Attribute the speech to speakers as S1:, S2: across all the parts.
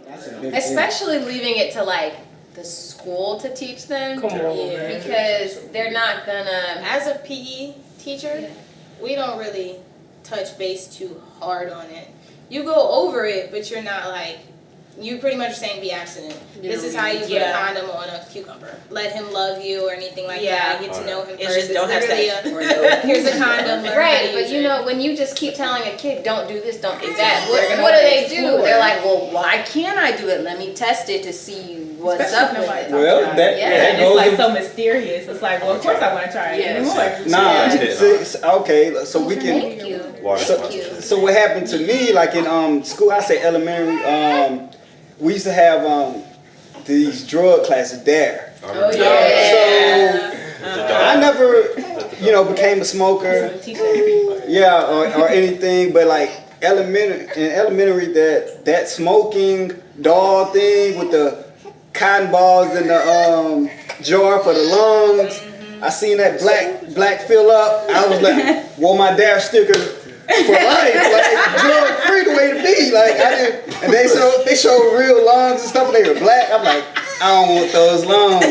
S1: That's a big
S2: Especially leaving it to like the school to teach them.
S3: Come on, man.
S2: Because they're not gonna.
S4: As a PE teacher, we don't really touch base too hard on it. You go over it, but you're not like, you pretty much saying be abstinent. This is how you put a condom on a cucumber. Let him love you or anything like that. Get to know him first.
S5: Just don't have sex.
S4: Here's a condom.
S2: Right, but you know, when you just keep telling a kid, don't do this, don't do that, what do they do? They're like, well, why can't I do it? Let me test it to see what's up with it.
S1: Well, that
S3: it's like so mysterious. It's like, well, of course I want to try it anymore.
S1: Okay, so we can.
S2: Thank you.
S1: So what happened to me, like in school, I say elementary, we used to have these drug classes there.
S2: Oh yeah.
S1: So I never, became a smoker. Or anything, but like elementary, that smoking doll thing with the cotton balls in the jar for the lungs. I seen that black fill up. I was like, wore my dash sticker for life, like drug free the way to be. Like I didn't, and they showed real lungs and stuff. And they were black. I'm like, I don't want those lungs.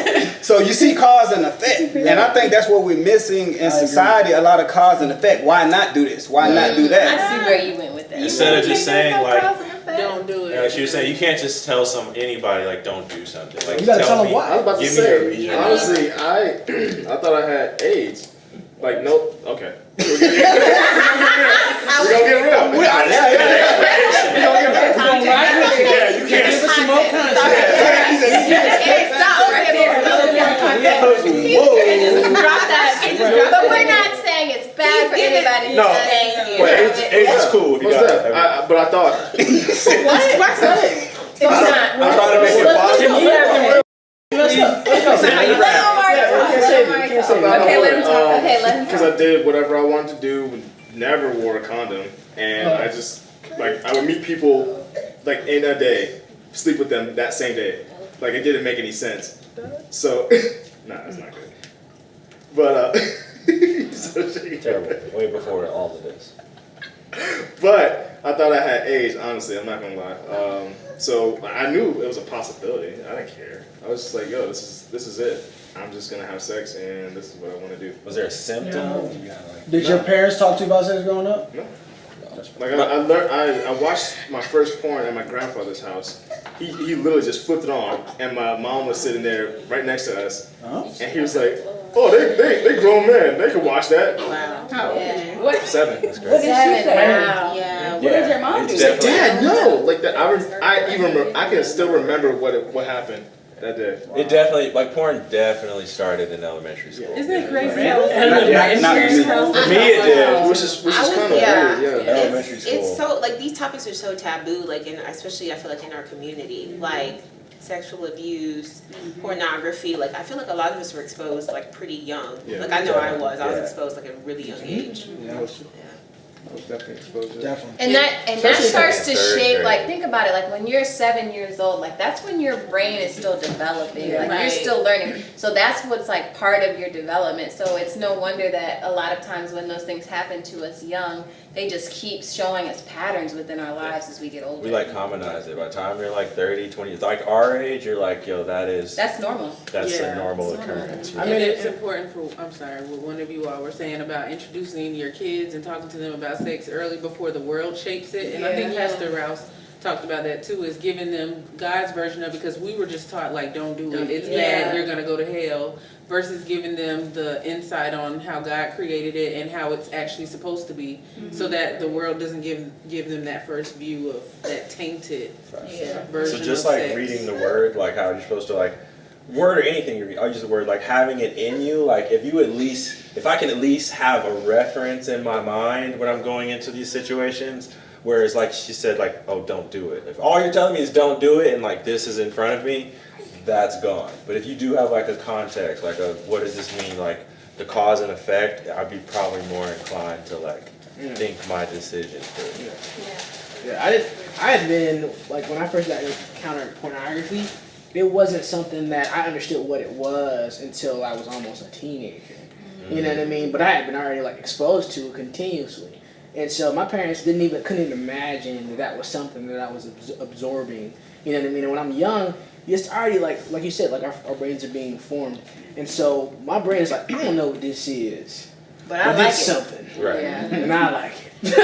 S1: So you see cause and effect, and I think that's what we're missing in society. A lot of cause and effect. Why not do this? Why not do that?
S2: I see where you went with that.
S6: Instead of just saying like,
S3: don't do it.
S6: like she was saying, you can't just tell anybody like don't do something. Like
S7: You gotta tell them
S6: me,
S7: why.
S8: I was about to
S6: give me a
S8: say,
S6: reason.
S8: honestly, I thought I had AIDS. Like, nope. Okay. We're gonna get real.
S6: Yeah, you can't.
S2: Stop right there. Drop that. But we're not saying it's bad for anybody.
S6: No.
S2: Thank you.
S6: AIDS is cool if you
S8: What's
S6: got
S8: that?
S6: it.
S8: But I thought.
S3: What's that?
S2: It's not.
S6: I'm trying to make it positive.
S2: Okay, let him talk. Okay, let him
S8: Because I did whatever I wanted to do, never wore a condom, and I just, like, I would meet people, like, in a day, sleep with them that same day. Like, it didn't make any sense. So, nah, that's not good. But,
S7: Terrible. Way before all of this.
S8: But I thought I had AIDS, honestly, I'm not gonna lie. So I knew it was a possibility. I didn't care. I was just like, yo, this is it. I'm just gonna have sex and this is what I wanna do.
S7: Was there a symptom?
S1: Did your parents talk to you about sex growing up?
S8: No. Like I learned, I watched my first porn at my grandfather's house. He literally just flipped it on, and my mom was sitting there right next to us, and he was like, "Oh, they grown men. They can watch that."
S4: Wow.
S3: How old?
S8: 7.
S3: What did she say?
S2: Wow.
S4: Yeah.
S3: What did your mom do?
S8: Dad, no. Like that. I can still remember what happened that day.
S7: It definitely, like porn definitely started in elementary school.
S3: Isn't it crazy?
S1: Not
S8: For me, it did, which is kind of weird. Yeah.
S7: Elementary school.
S5: It's so, like, these topics are so taboo, like, especially I feel like in our community, like sexual abuse, pornography. Like, I feel like a lot of us were exposed like pretty young.
S8: Yeah.
S5: Like, I know I was exposed like at a really young age.
S8: Yeah, I was definitely exposed to that.
S1: Definitely.
S2: And that
S7: Especially
S2: starts to
S7: in third
S2: shape,
S7: grade.
S2: like, think about it, like when you're 7 years old, like that's when your brain is still developing, like you're still learning. So that's what's like part of your development. So it's no wonder that a lot of times when those things happen to us young, they just keep showing us patterns within our lives as we get older.
S7: We like commonize it. By the time you're like 30, 20, like our age, you're like, yo,
S2: That's normal.
S7: that's a normal occurrence.
S3: I mean, it's important for, I'm sorry, what one of you all were saying about introducing your kids and talking to them about sex early before the world shapes it. And I think Pastor Rouse talked about that too, is giving them God's version of it, because we were just taught like, don't do it, it's bad, you're gonna go to hell, versus giving them the insight on how God created it and how it's actually supposed to be, so that the world doesn't give them that first view of that tainted version.
S7: So just
S3: of
S7: like
S3: sex.
S7: reading the word, like how you're supposed to like word or anything you read, I'll use the word, like having it in you, like if I can at least have a reference in my mind when I'm going into these situations, whereas like she said, like, oh, don't do it. If all you're telling me is don't do it and like this is in front of me, that's gone. But if you do have like a context, like a what does this mean, like the cause and effect, I'd be probably more inclined to like think my decision through.
S9: Yeah, I had been, like, when I first got encountered pornography, it wasn't something that I understood what it was until I was almost a teenager. You know what I mean? But I had been already, like, exposed to it continuously. And so my parents couldn't even imagine that was something that I was absorbing. You know what I mean? And when I'm young, it's already like you said, like our brains are being formed. And so my brain is like, I don't know what this is.
S2: But I like
S9: it's
S2: it.
S9: something.
S7: Right.
S2: Yeah.
S9: And I like it.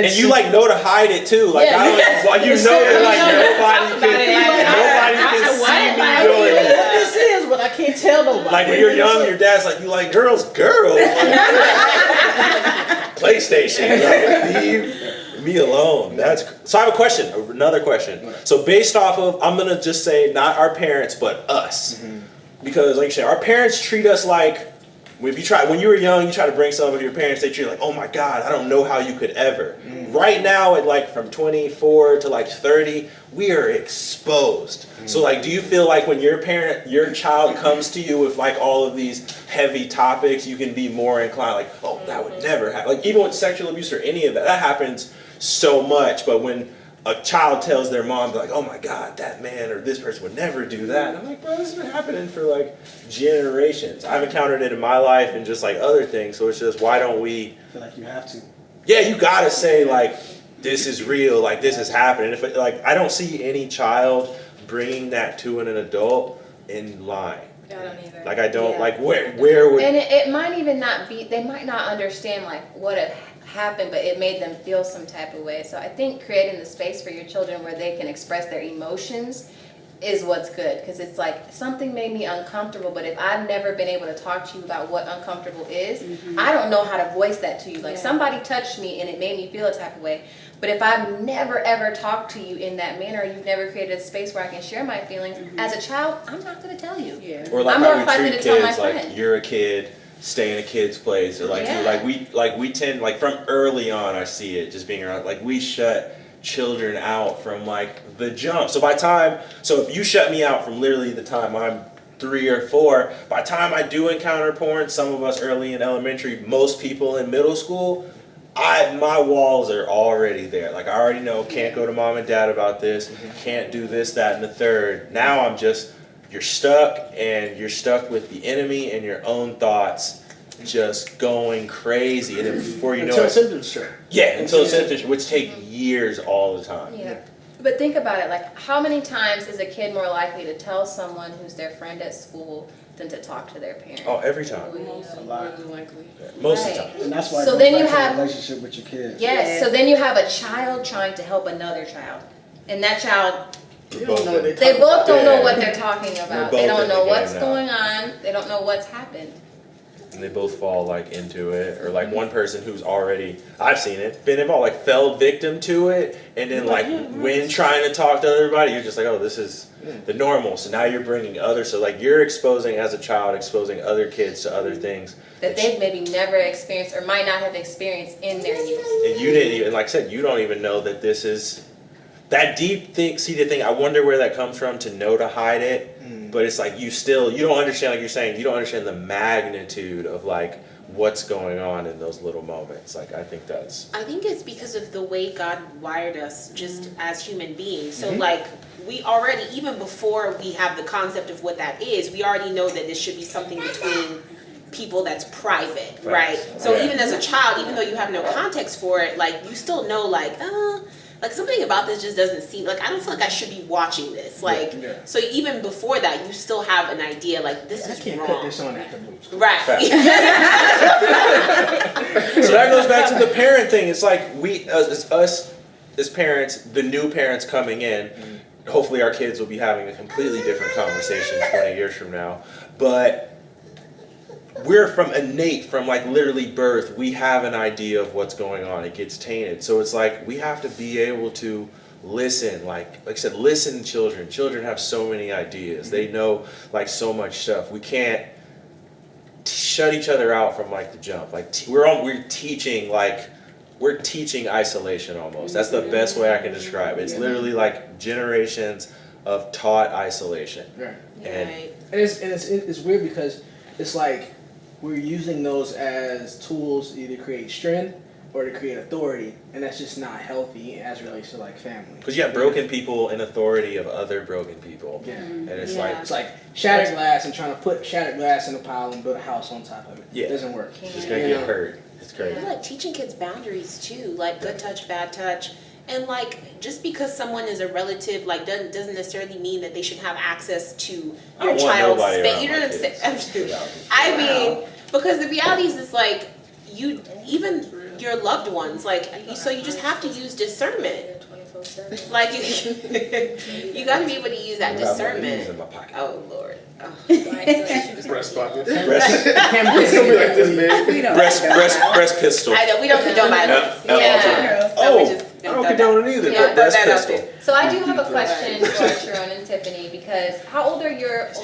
S7: And you like know to hide it too. Like I don't, like you know that like nobody can see me doing it.
S9: What this is, but I can't tell nobody.
S7: Like when you're young, your dad's like, you like girls. PlayStation. Like, leave me alone. So I have a question, another question. So based off of, I'm gonna just say not our parents, but us, because like you said, our parents treat us like. When you were young, you try to bring something to your parents, they treat you like, oh my God, I don't know how you could ever. Right now, at like from 24 to like 30, we are exposed. So like, do you feel like when your child comes to you with like all of these heavy topics, you can be more inclined like, oh, that would never happen. Like even with sexual abuse or any of that, that happens so much. But when a child tells their mom, like, oh my God, that man or this person would never do that. And I'm like, bro, this has been happening for like generations. I've encountered it in my life and just like other things. So it's just, why don't we?
S10: I feel like you have to.
S7: Yeah, you gotta say like, this is real, like this is happening. If like, I don't see any child bringing that to an adult in line.
S2: I don't either.
S7: Like I don't,
S2: Yeah.
S7: like where would?
S2: And it might even not be, they might not understand like what had happened, but it made them feel some type of way. So I think creating the space for your children where they can express their emotions is what's good. Because it's like, something made me uncomfortable, but if I've never been able to talk to you about what uncomfortable is, I don't know how to voice that to you. Like somebody touched me and it made me feel a type of way. But if I've never ever talked to you in that manner, you've never created a space where I can share my feelings, as a child, I'm not going to tell you.
S3: Yeah.
S7: Or like
S2: I'm
S7: how
S2: more
S7: we
S2: likely
S7: treat
S2: to tell my
S7: kids, like
S2: friend.
S7: you're a kid, stay in a kid's place, or like
S2: Yeah.
S7: we tend, like from early on, I see it just being around, like we shut children out from like the jump. So if you shut me out from literally the time I'm 3 or 4, by the time I do encounter porn, some of us early in elementary, most people in middle school, my walls are already there. Like I already know, can't go to mom and dad about this, can't do this, that, and the third. Now I'm just, you're stuck, and you're stuck with the enemy and your own thoughts just going crazy. And then before you know
S9: Until
S7: it,
S9: symptoms show.
S7: yeah, until symptoms, which take years all the time.
S2: Yeah. But think about it, like how many times is a kid more likely to tell someone who's their friend at school than to talk to their parent?
S7: Oh, every time.
S10: A lot.
S3: Likely.
S7: Most
S2: Right.
S7: of the time.
S10: And that's why
S2: So
S10: it
S2: then
S10: goes
S2: you
S10: back to
S2: have-
S10: the relationship with your kids.
S2: Yes, so then you have a child trying to help another child. And that child,
S9: You don't know what
S2: they
S9: they're
S2: both don't know
S7: Yeah.
S2: what they're talking about.
S7: both
S2: They
S7: in
S2: don't
S7: the
S2: know
S7: game
S2: what's
S7: now.
S2: going on. They don't know what's happened.
S7: And they both fall like into it, or like one person who's already, I've seen it, been involved, like fell victim to it, and then like when trying to talk to everybody, you're just like, oh, this is the normal. So now you're bringing others, so like you're exposing as a child, exposing other kids to other things
S2: That they've maybe never experienced or might not have experienced in their youth.
S7: and you didn't even, like I said, you don't even know that this is that deep-seated thing. I wonder where that comes from, to know to hide it. But it's like you don't understand, like you're saying, you don't understand the magnitude of like what's going on in those little moments. Like I think
S5: it's because of the way God wired us just as human beings. So like we already, even before we have the concept of what that is, we already know that this should be something between people that's private, right? So
S7: Yeah.
S5: even as a child, even though you have no context for it, like you still know like something about this just doesn't seem like, I don't feel like I should be watching this. Like, so even before that, you still have an idea like this
S9: I
S5: is
S9: can't
S5: wrong.
S9: cut this on after moves.
S5: Right.
S7: So that goes back to the parent thing. It's like us as parents, the new parents coming in, hopefully our kids will be having a completely different conversation 20 years from now. But we're from like literally birth, we have an idea of what's going on. It gets tainted. So it's like we have to be able to listen. Like I said, listen, children. Children have so many ideas. They know like so much stuff. We can't shut each other out from like the jump. Like we're teaching isolation almost. That's the best way I can describe it. It's literally like generations of taught isolation.
S9: Right.
S7: And
S9: And it's weird because it's like we're using those as tools to either create strength or to create authority, and that's just not healthy as it relates to like family.
S7: because you have broken people in authority of other broken people.
S9: Yeah.
S7: And it's
S9: It's like shattered glass and trying to put shattered glass in a pile and build a house on top of it.
S7: Yeah.
S9: It doesn't work.
S7: it's just gonna
S9: You
S7: get
S9: know?
S7: hurt. It's crazy.
S5: But like teaching kids boundaries too, like good touch, bad touch. And like just because someone is a relative, like doesn't necessarily mean that they should have access to
S7: I
S5: your
S7: don't want
S5: child's
S7: nobody
S5: space.
S7: around
S5: You know
S7: my
S5: what I'm saying?
S7: kids.
S5: I mean, because the reality is it's like you even your loved ones, like so you just have to use discernment. Like you gotta be able to use that
S7: I have one of these
S5: discernment.
S7: in my pocket.
S5: Oh Lord. Oh.
S8: Breast pocket.
S7: Breast,
S8: It's gonna be like this big.
S7: breast pistol.
S5: I know we don't condone violence.
S7: Yeah.
S5: So we
S7: Oh,
S5: just
S7: I don't condone it either.
S5: Yeah,
S7: but breast
S5: throw that out
S7: pistol.
S5: there.
S2: So I do have a question for Sharon and Tiffany, because how old are your girls?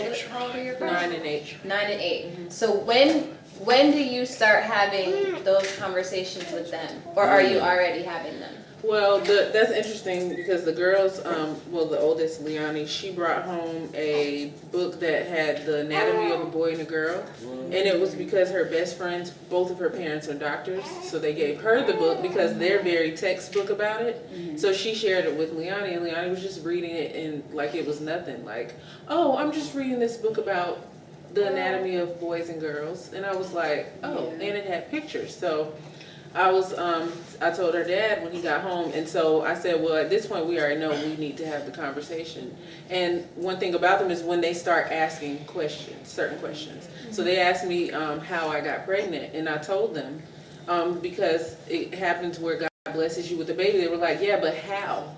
S3: 9 and 8.
S2: 9 and 8. So when do you start having those conversations with them, or are you already having them?
S3: Well, that's interesting because the girls, the oldest, Leonie, she brought home a book that had the anatomy of a boy and a girl. And it was because her best friends, both of her parents are doctors, so they gave her the book because they're very textbook about it. So she shared it with Leonie, and Leonie was just reading it and like it was nothing. Like, oh, I'm just reading this book about the anatomy of boys and girls. And I was like, oh, and it had pictures. So I told her dad when he got home, and so I said, well, at this point we already know we need to have the conversation. And one thing about them is when they start asking questions, certain questions. So they asked me how I got pregnant, and I told them because it happens where God blesses you with a baby. They were like, yeah, but how?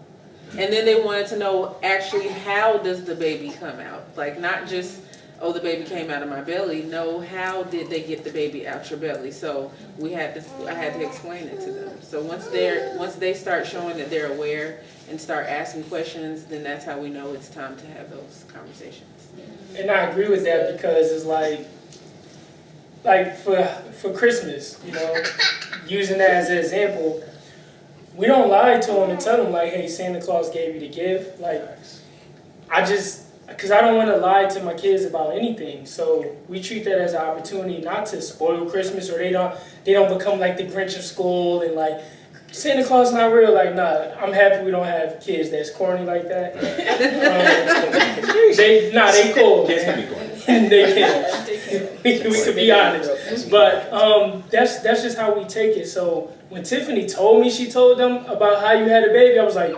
S3: And then they wanted to know actually how does the baby come out? Like not just, oh, the baby came out of my belly. No, how did they get the baby out your belly? So I had to explain it to them. So once they start showing that they're aware and start asking questions, then that's how we know it's time to have those conversations.
S11: And I agree with that because it's like for Christmas, using that as an example, we don't lie to them and tell them like, hey, Santa Claus gave you the gift. Like, because I don't want to lie to my kids about anything. So we treat that as an opportunity not to spoil Christmas, or they don't become like the Grinch of school and like, Santa Claus not real. Like, nah, I'm happy we don't have kids that's corny like that. They cool.
S7: Kids can be corny.
S11: They can. We could be honest. But that's just how we take it. So when Tiffany told me she told them about how you had a baby, I was like,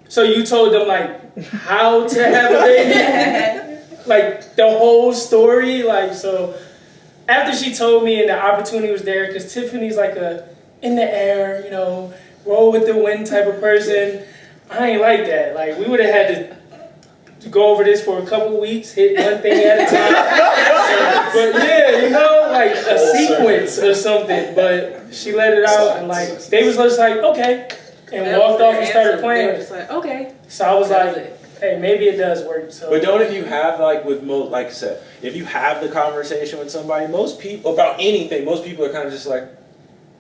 S11: so you told them like how to have a baby? Like the whole story? Like, so after she told me and the opportunity was there, because Tiffany's like a in the air, roll with the wind type of person. I ain't like that. Like, we would have had to go over this for a couple weeks, hit one thing at a time. But yeah, like a sequence or something. But she let it out, and like they was just like, okay, and walked off and started playing.
S3: They were just like, okay.
S11: So I was like, hey, maybe it does work. So.
S7: But don't, if you have like I said, if you have the conversation with somebody, most people about anything, most people are kind of just like,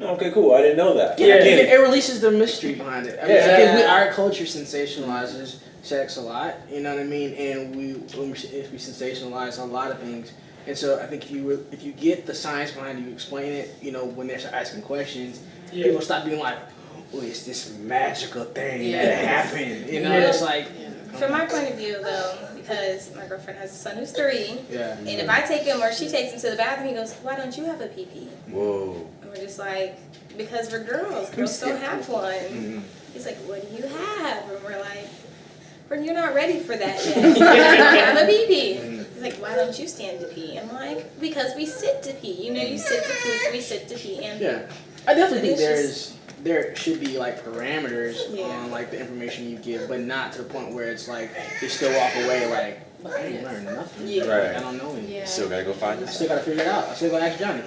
S7: okay, cool. I didn't know that.
S9: Yeah, it releases the mystery behind it. I mean, again, our culture sensationalizes sex a lot. You know what I mean? And we sensationalize a lot of things. And so I think if you get the science behind it, you explain it. When they're asking questions, people stop being like, "Oh, it's this magical thing that happened." It's like.
S4: From my point of view, though, because my girlfriend has a son who's 3,
S9: Yeah.
S4: and if I take him or she takes him to the bathroom, he goes, "Why don't you have a pee-pee?"
S7: Whoa.
S4: And we're just like, "Because we're girls. Girls don't have one."
S7: Mm-hmm.
S4: He's like, "What do you have?" And we're like, "You're not ready for that yet. You don't have a pee-pee." He's like, "Why don't you stand to pee?" I'm like, "Because we sit to pee. You sit to poop, we sit to pee." And
S9: yeah, I definitely think there should be like parameters on like the information you give, but not to the point where it's like they still walk away like, I ain't learned nothing.
S4: Yeah.
S7: Right.
S9: I don't know anything.
S2: Yeah.
S7: Still gotta go find
S9: I
S7: this.
S9: still gotta figure it out. I still gotta ask Johnny.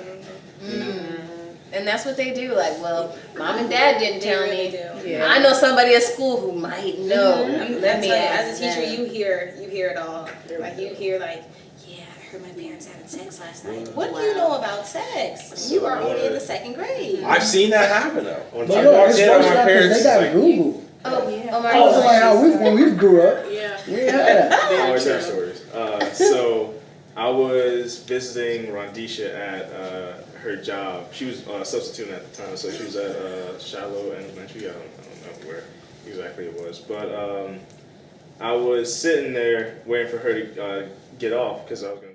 S2: And that's what they do. Like, well, mom and dad didn't tell
S4: really
S2: me.
S4: do.
S2: Yeah. I know somebody at school who might know.
S4: That's like, as a teacher, you hear it all. Like you hear like, "Yeah, I heard my parents having sex last night." What do you know about sex? You are only in the 2nd grade.
S7: I've seen that happen though.
S10: But look, it's first off, they got Google.
S2: Oh, yeah. Oh, my
S10: I was like, how when we grew up.
S3: Yeah.
S10: We had that.
S8: I always have stories. So I was visiting Rondisha at her job. She was substituting at the time, so she was at Shiloh Elementary. I don't know where exactly it was, but I was sitting there waiting for her to get off because I was going